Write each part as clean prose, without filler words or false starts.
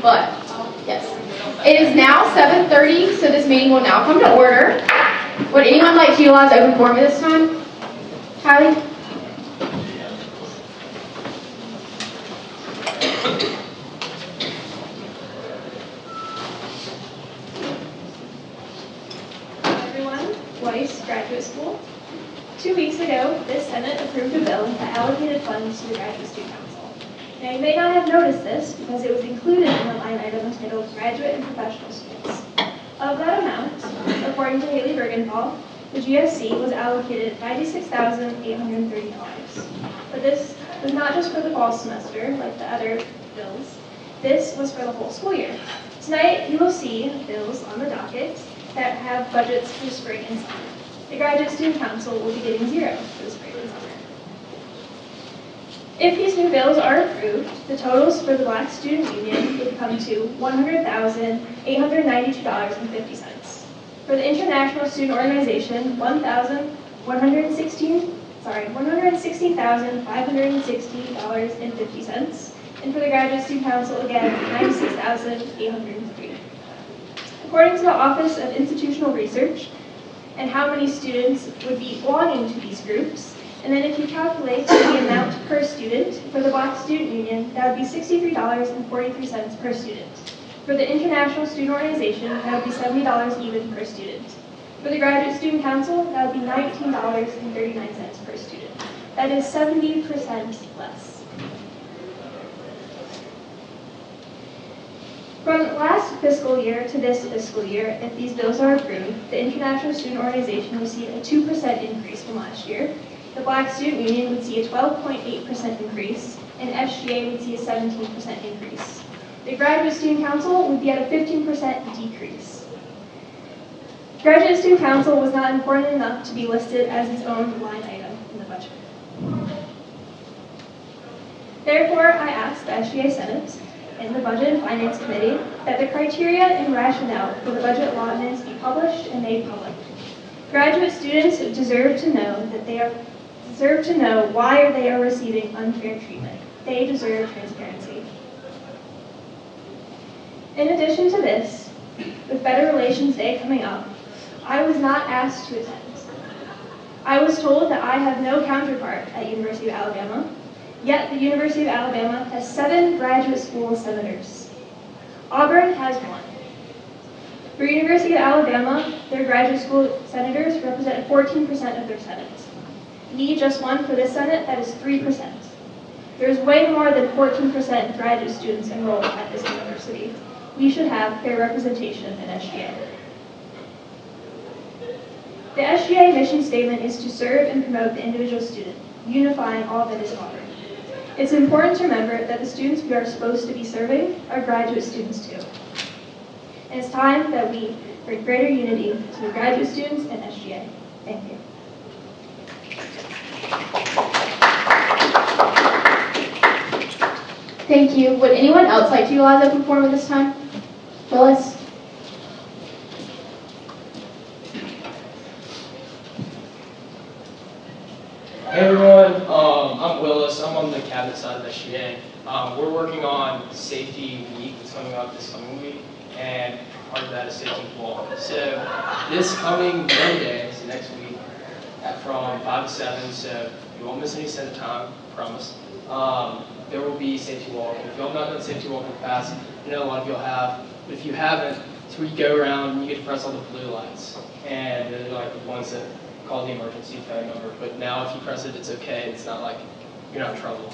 but yes. It is now 7:30, so this meeting will now come to order. Would anyone like to utilize open forum at this time? Kylie? Weiss Graduate School. 2 weeks ago, this Senate approved a bill that allocated funds to the Graduate Student Council. Now, you may not have noticed this because it was included in the line item entitled Graduate and Professional Schools. Of that amount, according to Haley Bergenthal, the GSC was allocated $96,830. But this was not just for the fall semester, like the other bills. This was for the whole school year. Tonight, you will see bills on the docket that have budgets for spring and summer. The Graduate Student Council will be getting zero for the spring and summer. If these new bills are approved, the totals for the Black Student Union would come to $100,892.50. For the International Student Organization, $116,560.50. And for the Graduate Student Council, again, $96,803. According to the Office of Institutional Research, and how many students would be belonging to these groups, and then if you calculate the amount per student for the Black Student Union, that would be $63.43 per student. For the International Student Organization, that would be $70 even per student. For the Graduate Student Council, that would be $19.39 per student. That is 70% less. From last fiscal year to this fiscal year, if these bills are approved, the International Student Organization will see a 2% increase from last year. The Black Student Union would see a 12.8% increase, and SGA would see a 17% increase. The Graduate Student Council would be at a 15% decrease. Graduate Student Council was not important enough to be listed as its own line item in the budget. Therefore, I asked the SGA Senate and the Budget and Finance Committee that the criteria and rationale for the budget allotments be published and made public. Graduate students deserve to know why they are receiving unfair treatment. They deserve transparency. In addition to this, with Better Relations Day coming up, I was not asked to attend. I was told that I have no counterpart at University of Alabama. Yet the University of Alabama has 7 graduate school senators. Auburn has 1. For University of Alabama, their graduate school senators represent 14% of their Senate. Me just won for this Senate, that is 3%. There's way more than 14% graduate students enrolled at this university. We should have fair representation at SGA. The SGA mission statement is to serve and promote the individual student, unifying all that is Auburn. It's important to remember that the students we are supposed to be serving are graduate students too. And it's time that we bring greater unity to the graduate students and SGA. Thank you. Thank you. Would anyone else like to utilize open forum at this time? Phyllis? Hey everyone, I'm Willis. I'm on the cabinet side of SGA. We're working on Safety Week that's coming up this coming week, and part of that is Safety Walk. So this coming Monday, so next week, from 5 to 7, so you won't miss any Senate time, I promise. There will be Safety Walk. If you have not done Safety Walk in the past, I know a lot of you have, but if you haven't, it's where you go around and you get to press all the blue lights, and they're like the ones that call the emergency phone number, but now if you press it, it's okay. It's not like you're not in trouble.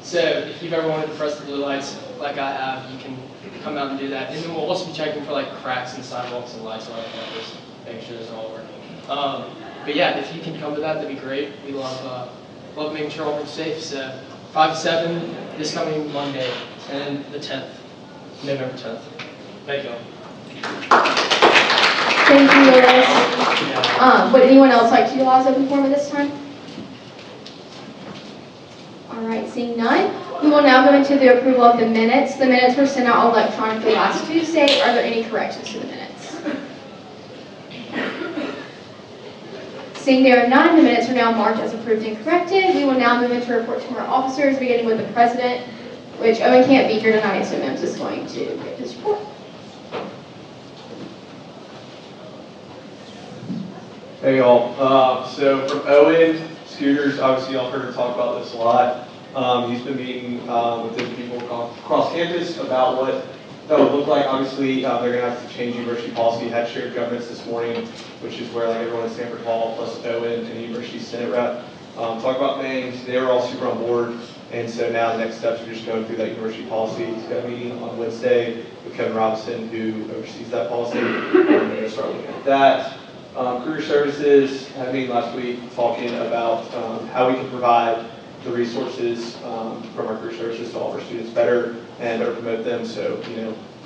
So if you've ever wanted to press the blue lights like I have, you can come out and do that. And then we'll also be checking for like cracks in sidewalks and lights around campus, making sure it's all working. But yeah, if you can come to that, that'd be great. We love making sure Auburn's safe. So 5 to 7 this coming Monday, and then the 10th, November 10th. Thank you all. Thank you, Willis. Would anyone else like to utilize open forum at this time? All right, seeing none, we will now go into the approval of the minutes. The minutes were sent out electronically last Tuesday. Are there any corrections to the minutes? Seeing there are none, the minutes are now marked as approved and corrected. We will now move into reports from our officers, beginning with the president. which Owen can't be here tonight, so Mims is going to give his report. Hey y'all. So from Owen, scooters, obviously y'all heard her talk about this a lot. He's been meeting with different people across campus about what that would look like. Obviously, they're going to have to change university policy. Had shared governance this morning, which is where like everyone at Stanford Hall plus Owen and University Senate rep talk about things. They were all super on board. And so now the next steps are just going through that university policy. He's got a meeting on Wednesday with Kevin Robinson, who oversees that policy. We're going to start looking at that. Career Services had a meeting last week talking about how we can provide the resources from our Career Services to all of our students better and better promote them. So,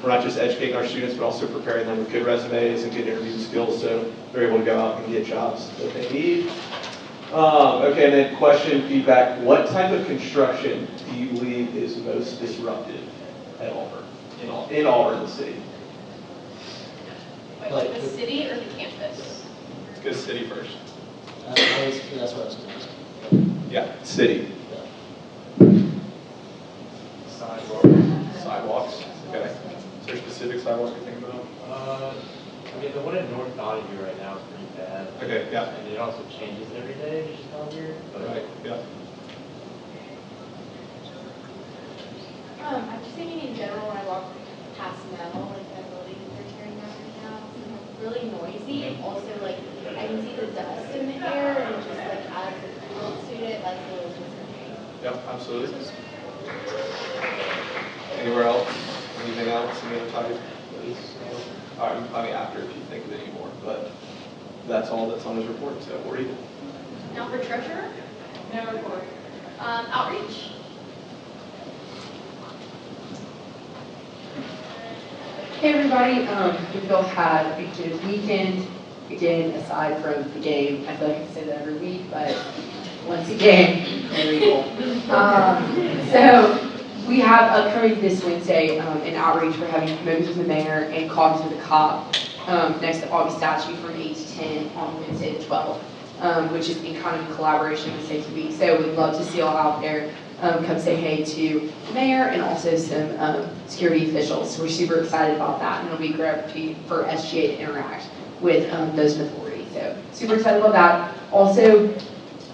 we're not just educating our students, but also preparing them with good resumes and good interview skills so they're able to go out and get jobs that they need. Okay, and then question, feedback. What type of construction do you believe is most disruptive at Auburn, in Auburn, the city? Wait, the city or the campus? Let's go city first. That's what I was going to ask. Yeah, city. Sidewalks. Okay. Is there specific sidewalks you think about? The one in North Donahue right now is pretty bad. Okay, yeah. And it also changes every day, which is kind of weird. But Right, yeah. I'm just thinking in general when I walk past Mel, like that building that they're tearing down right now, it's really noisy and also like I can see the dust in the air and just like as a field student, that's a little concerning. Yep, absolutely. Anywhere else? Anything else? Any other type? All right, you can find me after if you think of any more, but that's all that's on his report, so we're even. Now for treasurer? No report. Outreach? Hey everybody, we all had a big good weekend. Again, aside from the game, I feel like I can say that every week, but once again, very cool. So we have upcoming this Wednesday in outreach. We're having Movies with the Mayor and Coffees with the Cop next to August Statue from 8 to 10 on Wednesday the 12th, which is in kind of collaboration with Safety Week. So we'd love to see you all out there. Come say hey to the mayor and also some security officials. So we're super excited about that, and it'll be a great opportunity for SGA to interact with those in authority. So super excited about that. Also,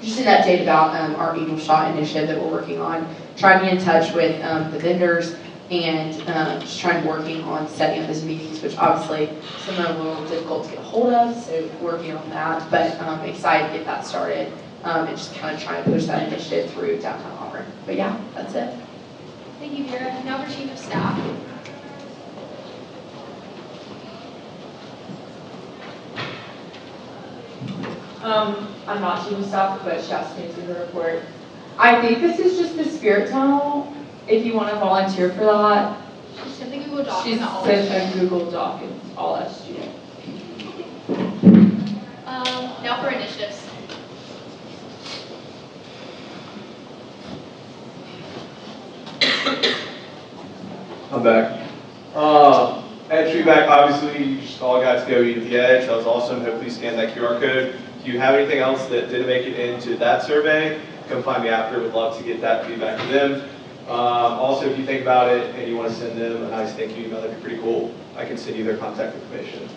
just an update about our Angel Shot initiative that we're working on. Trying to get in touch with the vendors and just working on setting up those meetings, which obviously some of them are a little difficult to get a hold of, so working on that. But I'm excited to get that started and just kind of trying to push that initiative through downtown Auburn. But yeah, that's it. Thank you, Vera. Now for chief of staff. I'm not chief of staff, but she asked me to do the report. I think this is just the spirit tunnel. If you want to volunteer for that, She sent the Google Doc. she and all sent that. a Google Doc and all SGA. Now for initiatives. I'm back. Entry back, obviously, you just all got to go eat at the edge. That was awesome. Hopefully, scan that QR code. If you have anything else that didn't make it into that survey, come find me after. Would love to get that feedback to them. Also, if you think about it and you want to send them a nice thank you email, that'd be pretty cool. I can send you their contact information.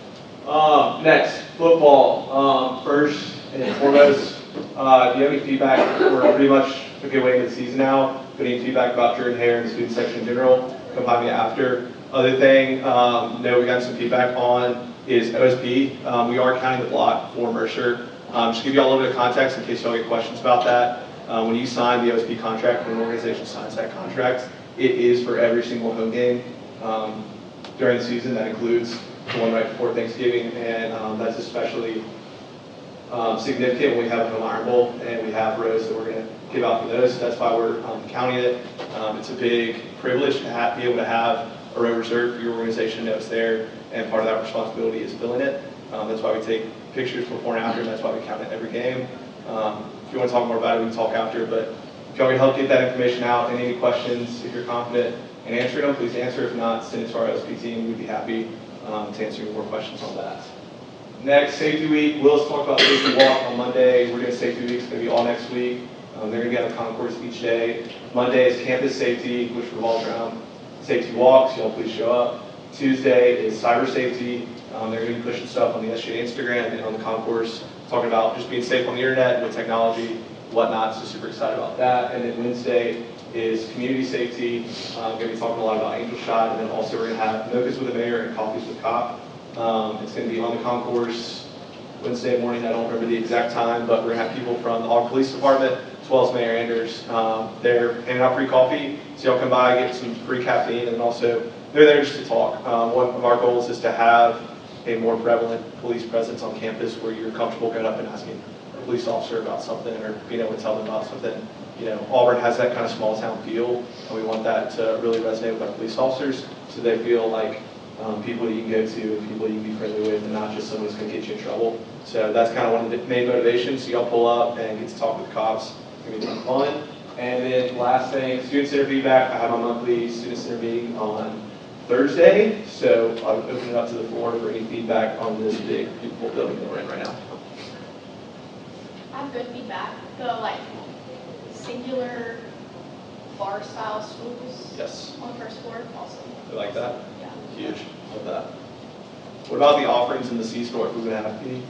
Next, football. First and foremost, if you have any feedback, we're pretty much a good way into the season now. If you have any feedback about Jordan Hare and the student section in general, come find me after. Other thing, we got some feedback on is OSP. We are counting the block for Mercer. Just to give you all a little bit of context in case y'all get questions about that. When you sign the OSP contract, when an organization signs that contract, it is for every single home game during the season. That includes the one right before Thanksgiving, and that's especially significant when we have a home Iron Bowl and we have rows that we're going to give out for those. So that's why we're counting it. It's a big privilege to be able to have a row reserved for your organization, know it's there, and part of that responsibility is filling it. That's why we take pictures before and after, and that's why we count it every game. If you want to talk more about it, we can talk after, but if y'all can help get that information out, and any questions, if you're confident in answering them, please answer. If not, send it to our OSP team. We'd be happy to answer more questions on that. Next, Safety Week. Willis talked about Safety Walk on Monday. We're doing Safety Week. It's going to be all next week. They're going to be on the concourse each day. Monday is campus safety, which revolves around safety walks. Y'all please show up. Tuesday is cyber safety. They're going to be pushing stuff on the SGA Instagram and on the concourse, talking about just being safe on the internet with technology, whatnot. So super excited about that. And then Wednesday is community safety. Going to be talking a lot about Angel Shot, and then also we're going to have mochas with the mayor and coffees with cop. It's going to be on the concourse Wednesday morning. I don't remember the exact time, but we're going to have people from the Auburn Police Department as well as Mayor Anders. They're handing out free coffee, so y'all come by, get some free caffeine, and then also they're there just to talk. One of our goals is to have a more prevalent police presence on campus where you're comfortable going up and asking a police officer about something or being able to tell them about something. You know, Auburn has that kind of small town feel, and we want that to really resonate with our police officers so they feel like people you can go to and people you can be friendly with and not just someone who's going to get you in trouble. So that's kind of one of the main motivations. So y'all pull up and get to talk with cops. It's going to be a ton of fun. And then last thing, student center feedback. I have my monthly student center meeting on Thursday, so I'll open it up to the floor for any feedback on this big, beautiful building that we're in right now. I have good feedback. The like singular bar style stools Yes. on the first floor, awesome. You like that? Yeah. Huge. Love that. What about the offerings in the C-store? If we're going to have any?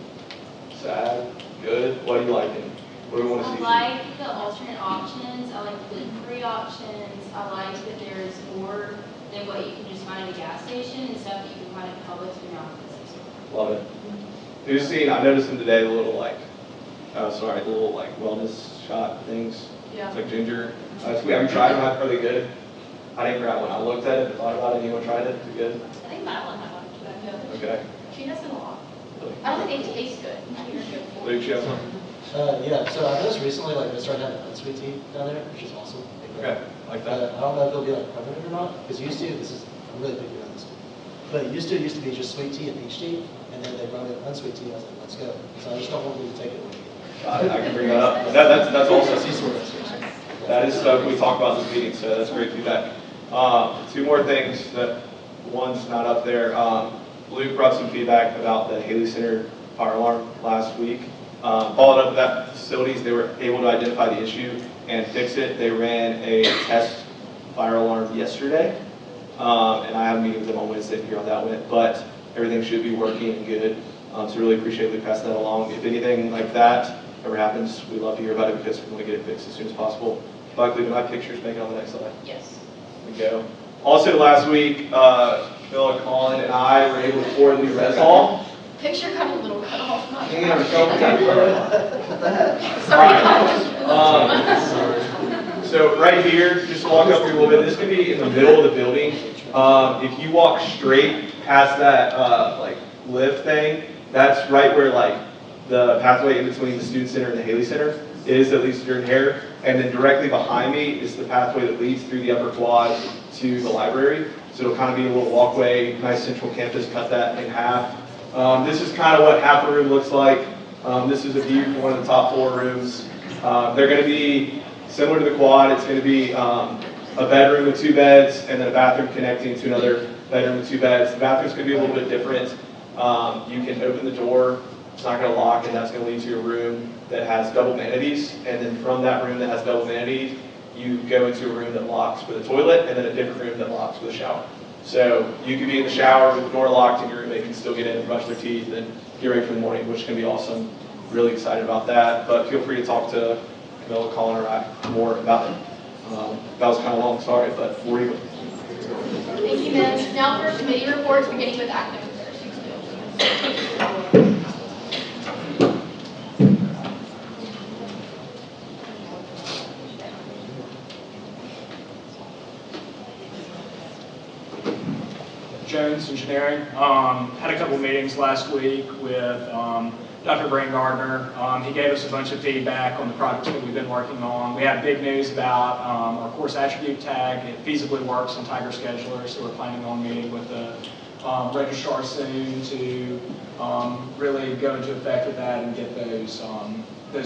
Sad? Good? What are you liking? What do we want to see? I like the alternate options. I like the gluten-free options. I like that there's more than what you can just find at a gas station and stuff that you can find at Publix or not at the store. Love it. You've seen, I noticed them today, the little like, the little like wellness shot things. Yeah. It's like ginger. Have you tried them? Are they good? I didn't grab one. I looked at it, thought about it. Anyone tried it? Is it good? I think Madeline had one. Okay. She does it a lot. I don't think they taste good. I think they're good for Luke, you have some? Yeah, so I noticed recently, like, they started having unsweet tea down there, which is awesome. Okay, like that. I don't know if it'll be like permanent or not, because used to, I'm really picky on this, but it used to be just sweet tea and peach tea, and then they brought in unsweet tea, and I was like, let's go. So I just don't want them to take it away. I can bring that up. That's also, C-store. that is stuff we talked about in this meeting, so that's great feedback. Two more things that one's not up there. Luke brought some feedback about the Haley Center fire alarm last week. Followed up with that facilities, they were able to identify the issue and fix it. They ran a test fire alarm yesterday, and I have a meeting with them on Wednesday to hear how that went, but everything should be working and good. So really appreciate Luke passing that along. If anything like that ever happens, we'd love to hear about it because we want to get it fixed as soon as possible. Luckily, do my pictures make it on the next slide? Yes. There we go. Also last week, Bill and Colin and I were able to tour the new res hall. Picture got a little cut off. Not Damn, what the heck? Sorry. So right here, just walk up here a little bit. This could be in the middle of the building. If you walk straight past that like lift thing, that's right where like the pathway in between the student center and the Haley Center is, that leads to your hair. And then directly behind me is the pathway that leads through the upper quad to the library. So it'll kind of be a little walkway, nice central campus, cut that in half. This is kind of what half a room looks like. This is a view from one of the top floor rooms. They're going to be similar to the quad. It's going to be a bedroom with 2 beds and then a bathroom connecting to another bedroom with 2 beds. The bathroom's going to be a little bit different. You can open the door. It's not going to lock, and that's going to lead to a room that has double vanities. And then from that room that has double vanities, you go into a room that locks with a toilet, and then a different room that locks with a shower. So you could be in the shower with the door locked, and your roommate can still get in and brush their teeth and get ready for the morning, which is going to be awesome. Really excited about that. But feel free to talk to Camilla, Colin, or I more about it. That was kind of long, sorry, but we're even. Thank you, Miss. Now for committee reports, beginning with academic affairs. Jones Engineering. Had a couple meetings last week with Dr. Brain Gardner. He gave us a bunch of feedback on the projects that we've been working on. We have big news about our course attribute tag. It feasibly works in Tiger Scheduler, so we're planning on meeting with the registrar soon to really go into effect with that and get those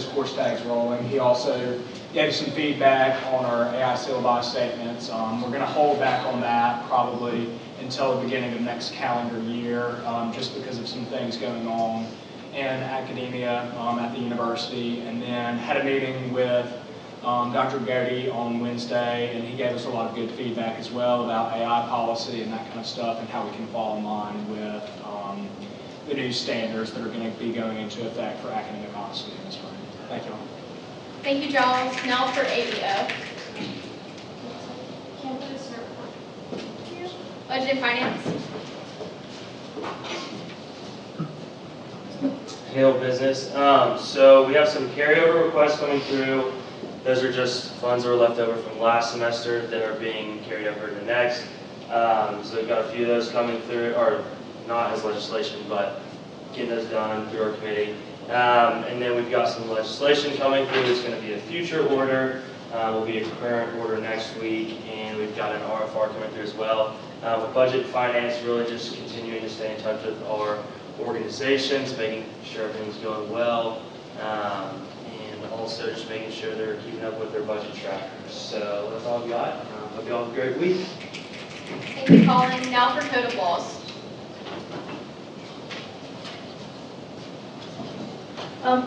course tags rolling. He also gave us some feedback on our AI syllabi statements. We're going to hold back on that probably until the beginning of next calendar year, just because of some things going on in academia at the university. And then had a meeting with Dr. Godey on Wednesday, and he gave us a lot of good feedback as well about AI policy and that kind of stuff and how we can fall in line with the new standards that are going to be going into effect for academic honesty in the spring. Thank you all. Thank you, Charles. Now for AEO. Budget and Finance. Handle business. So we have some carryover requests coming through. Those are just funds that were left over from last semester that are being carried over to next. So we've got a few of those coming through, or not as legislation, but getting those done through our committee. And then we've got some legislation coming through. It's going to be a future order. Will be a current order next week, and we've got an RFR coming through as well. With budget and finance, really just continuing to stay in touch with our organizations, making sure everything's going well, and also just making sure they're keeping up with their budget trackers. So that's all I've got. Hope you all have a great week. Thank you, Colin. Now for Code of Laws.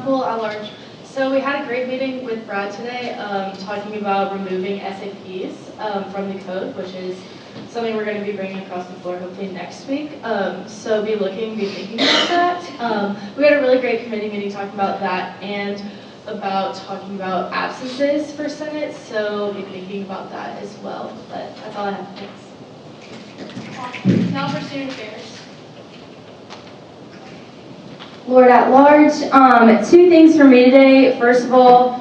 Pool at large. So we had a great meeting with Brad today, talking about removing SAPs from the code, which is something we're going to be bringing across the floor hopefully next week. So be thinking about that. We had a really great committee meeting talking about that and about talking about absences for Senate. So be thinking about that as well. But that's all I have. Thanks. Awesome. Now for Student Affairs. Lord at large, two things for me today. First of all,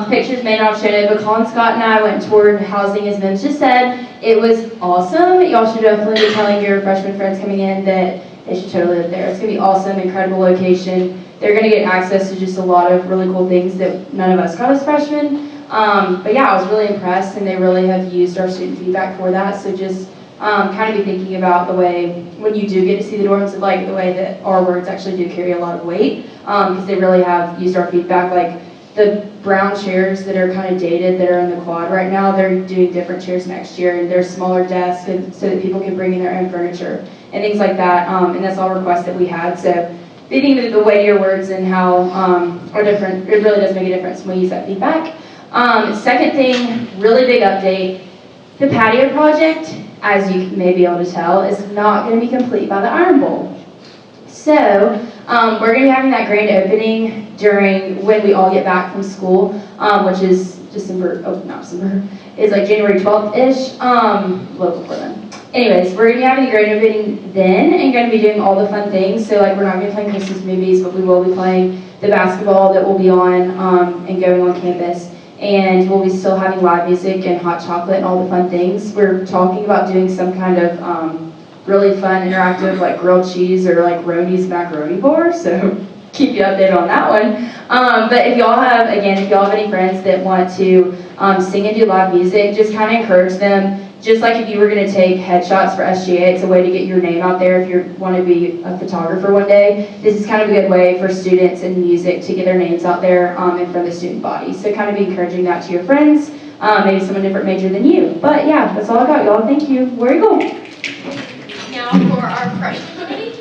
pictures may not have shown it, but Colin Scott and I went and toured housing, as Vince just said. It was awesome. Y'all should definitely be telling your freshman friends coming in that they should totally live there. It's going to be awesome, incredible location. They're going to get access to just a lot of really cool things that none of us got as freshmen. But yeah, I was really impressed, and they really have used our student feedback for that. So just kind of be thinking about the way, when you do get to see the dorms, like the way that our words actually do carry a lot of weight, because they really have used our feedback. Like the brown chairs that are kind of dated that are in the quad right now, they're doing different chairs next year, and they're smaller desks so that people can bring in their own furniture and things like that. And that's all requests that we had. So thinking of the weightier words and how are different, it really does make a difference when we use that feedback. Second thing, really big update, the patio project, as you may be able to tell, is not going to be complete by the Iron Bowl. So we're going to be having that grand opening during when we all get back from school, which is is like January 12th-ish, local for them. Anyways, we're going to be having the grand opening then and going to be doing all the fun things. So like we're not going to be playing Christmas movies, but we will be playing the basketball that will be on and going on campus. And we'll be still having live music and hot chocolate and all the fun things. We're talking about doing some kind of really fun, interactive, like grilled cheese or like Roni's macaroni bar. So keep you updated on that one. But if y'all have any friends that want to sing and do live music, just kind of encourage them. Just like if you were going to take headshots for SGA, it's a way to get your name out there if you want to be a photographer one day. This is kind of a good way for students in music to get their names out there in front of the student body. So kind of be encouraging that to your friends, maybe someone different major than you. But yeah, that's all I got, y'all. Thank you. Where you go? Now for our freshman committee.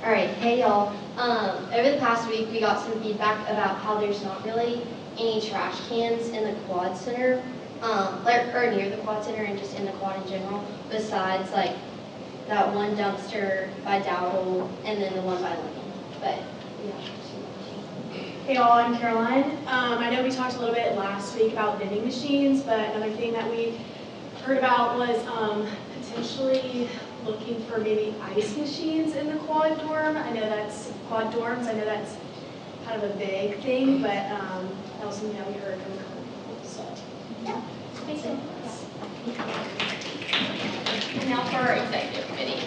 Alright, hey y'all. Over the past week we got some feedback about how there's not really any trash cans in the quad center, or near the quad center and just in the quad in general, besides like that one dumpster by Dowdle and then the one by Lincoln. But yeah. Hey y'all, I'm Caroline. I know we talked a little bit last week about vending machines, but another thing that we heard about was potentially looking for maybe ice machines in the quad dorm. I know that's quad dorms. I know that's kind of a big thing, but that was something that we heard from a couple people. So Yeah, makes sense. And now for our executive committee.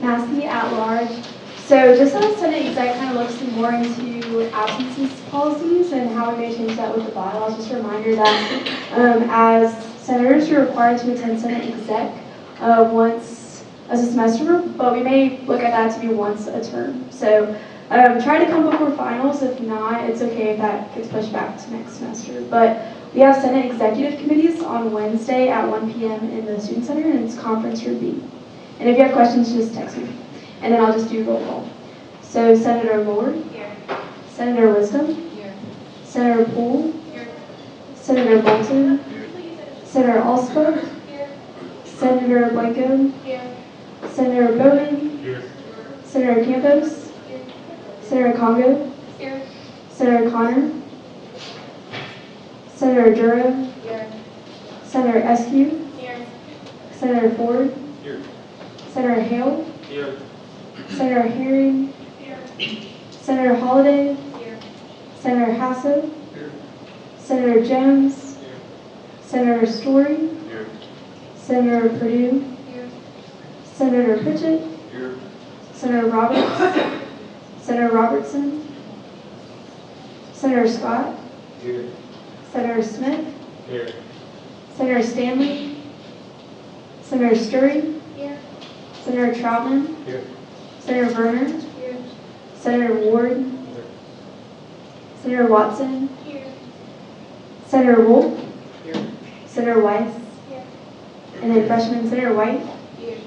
Massey at large. So just as Senate exec kind of looks more into absences policies and how we may change that with the bylaws, just a reminder that as senators, you're required to attend Senate exec once as a semester, but we may look at that to be once a term. So Try to come before finals. If not, it's okay if that gets pushed back to next semester. But we have Senate executive committees on Wednesday at 1 p.m. in the Student Center, and it's conference room B. And if you have questions, just text me. And then I'll just do roll call. So Senator Lord. Here. Senator Wisdom. Here. Senator Poole. Here. Senator Bolton. Senator Alspa. Here. Senator Blanco. Here. Senator Bowman. Here. Senator Campos. Here. Senator Congo. Here. Senator Connor. Senator Duro. Here. Senator Eskew. Here. Senator Ford. Here. Senator Hale. Here. Senator Herring. Here. Senator Holliday. Here. Senator Hasso. Here. Senator Jones. Here. Senator Story. Here. Senator Perdue. Here. Senator Pritchett. Here. Senator Roberts. Senator Robertson. Senator Scott. Here. Senator Smith. Here. Senator Stanley. Senator Sturry. Here. Senator Troutman. Here. Senator Verner. Here. Senator Ward. Senator Watson. Here. Senator Wolf. Here. Senator Weiss. Here. And then freshman Senator White. Here.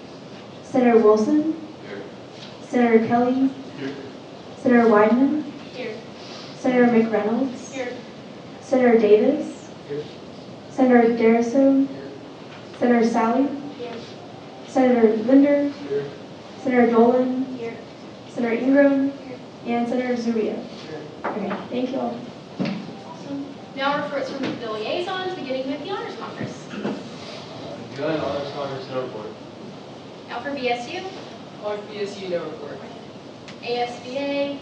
Senator Wilson. Here. Senator Kelly. Here. Senator Weidman. Here. Senator McReynolds. Here. Senator Davis. Here. Senator Dariso. Here. Senator Sally. Here. Senator Linder. Here. Senator Dolan. Here. Senator Ingram. Here. And Senator Zuria. Okay, thank you all. Awesome. Now reports from the liaisons, beginning with the Honors Conference. None, honors conference, no report. Now for BSU, On BSU, no report. ASBA,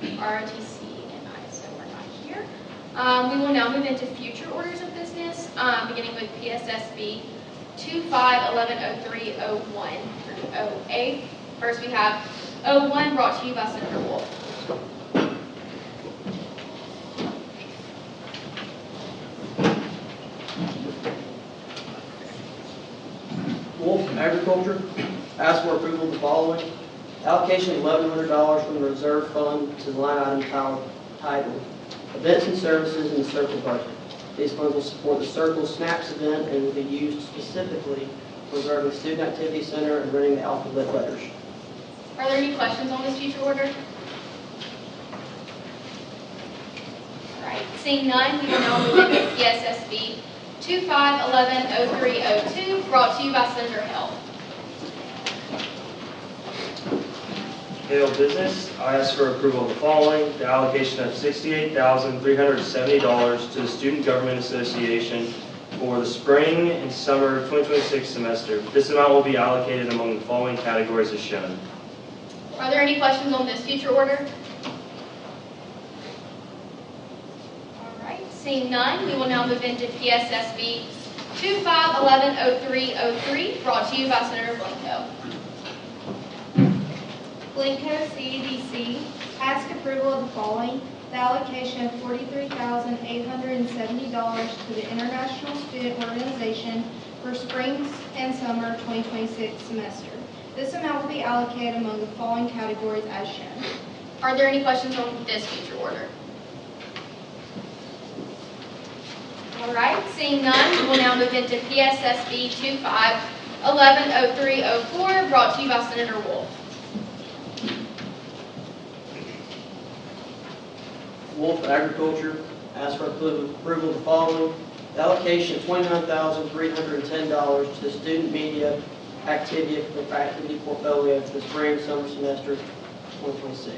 ROTC, and ISO are not here. We will now move into future orders of business, beginning with PSSB 25110301 through 08. First, we have 01 brought to you by Senator Wolf. Wolf from Agriculture, ask for approval of the following. Allocation of $1,100 from the reserve fund to the line item titled Events and Services in the Circle budget. These funds will support the Circle Snaps event and will be used specifically for reserving the Student Activity Center and renting the alphabet letters. Are there any questions on this future order? All right, seeing none, we will now move into PSSB 25110302, brought to you by Senator Hill. Bill business, I ask for approval of the following. The allocation of $68,370 to the Student Government Association for the spring and summer 2026 semester. This amount will be allocated among the following categories as shown. Are there any questions on this future order? All right, seeing none, we will now move into PSSB 25110303, brought to you by Senator Blanco. Blanco CEDC, ask approval of the following. The allocation of $43,870 to the International Student Organization for spring and summer 2026 semester. This amount will be allocated among the following categories as shown. Are there any questions on this future order? All right, seeing none, we will now move into PSSB 25110304, brought to you by Senator Wolf. Wolf Agriculture, ask for approval of the following. The allocation of $29,310 to the Student Media Activity Portfolio for the spring and summer semester 2026.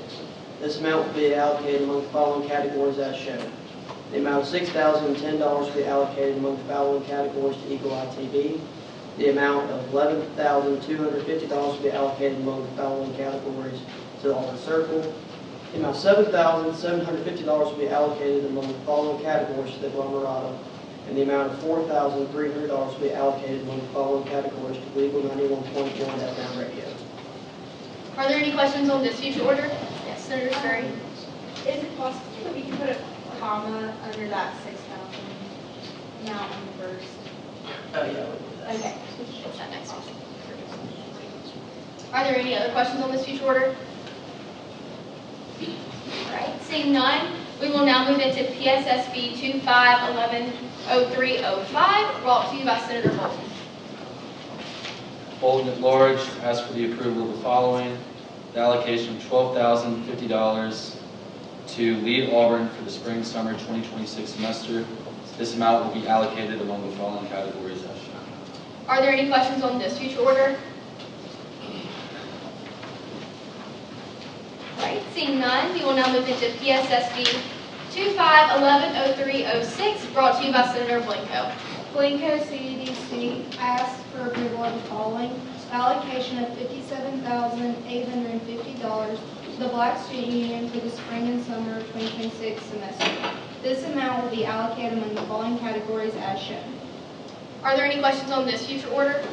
This amount will be allocated among the following categories as shown. The amount of $6,010 will be allocated among the following categories to Eagle Eye TV. The amount of $11,250 will be allocated among the following categories to the Auburn Circle. The amount of $7,750 will be allocated among the following categories to the Glamourado. And the amount of $4,300 will be allocated among the following categories to Legal 91.1 FM radio. Are there any questions on this future order? Yes, Senator Sturry. Is it possible that we can put a comma under that 6,000 amount on the first? Oh, yeah. Okay, what's that next one? Are there any other questions on this future order? seeing none, we will now move into PSSB 25110305, brought to you by Senator Bolton. Bolton at large, ask for the approval of the following. The allocation of $12,050 to lead Auburn for the spring-summer 2026 semester. This amount will be allocated among the following categories as shown. Are there any questions on this future order? All right, seeing none, we will now move into PSSB 25110306, brought to you by Senator Blanco. Blanco CEDC asks for approval of the following. Allocation of $57,850 to the Black Student Union for the spring and summer 2026 semester. This amount will be allocated among the following categories as shown. Are there any questions on this future order?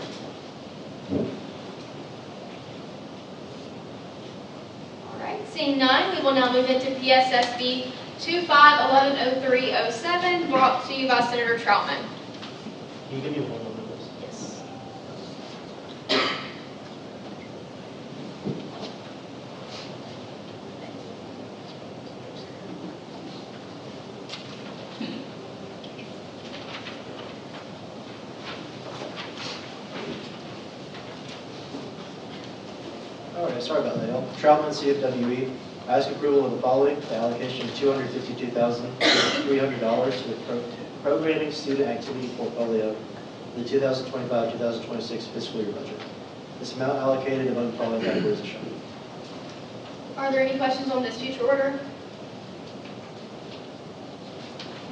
All right, seeing none, we will now move into PSSB 25110307, brought to you by Senator Troutman. Can you give me one moment, please? Yes. All right, sorry about that, y'all. Troutman, CFWE. I ask approval of the following. The allocation of $252,300 to the Programming Student Activity Portfolio for the 2025-2026 fiscal year budget. This amount allocated among the following categories as shown. Are there any questions on this future order?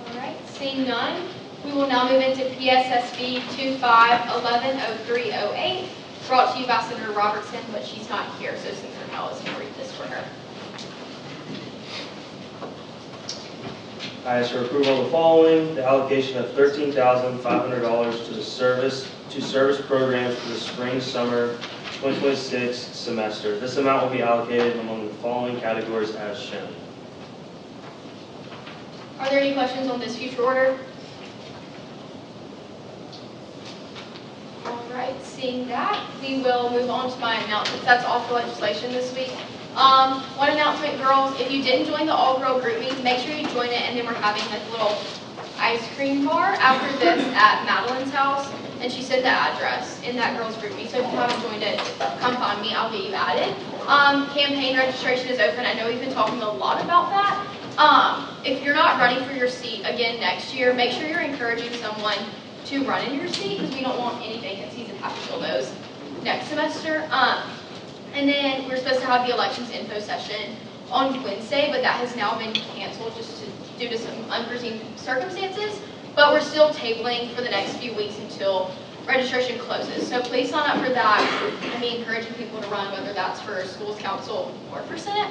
All right, seeing none, we will now move into PSSB 25110308, brought to you by Senator Robertson, but she's not here, so Senator Howell is going to read this for her. I ask for approval of the following. The allocation of $13,500 to service programs for the spring-summer 2026 semester. This amount will be allocated among the following categories as shown. Are there any questions on this future order? All right, seeing that, we will move on to my announcements. That's all for legislation this week. One announcement, girls, if you didn't join the all-girl group meet, make sure you join it, and then we're having like a little ice cream bar after this at Madeline's house, and she said the address in that girls group meet, so if you haven't joined it, come find me, I'll get you added. Campaign registration is open. I know we've been talking a lot about that. If you're not running for your seat again next year, make sure you're encouraging someone to run in your seat, because we don't want any vacancies and have to fill those next semester. And then we're supposed to have the elections info session on Wednesday, but that has now been canceled just due to some unforeseen circumstances. But we're still tabling for the next few weeks until registration closes. So please sign up for that and be encouraging people to run, whether that's for schools council or for Senate.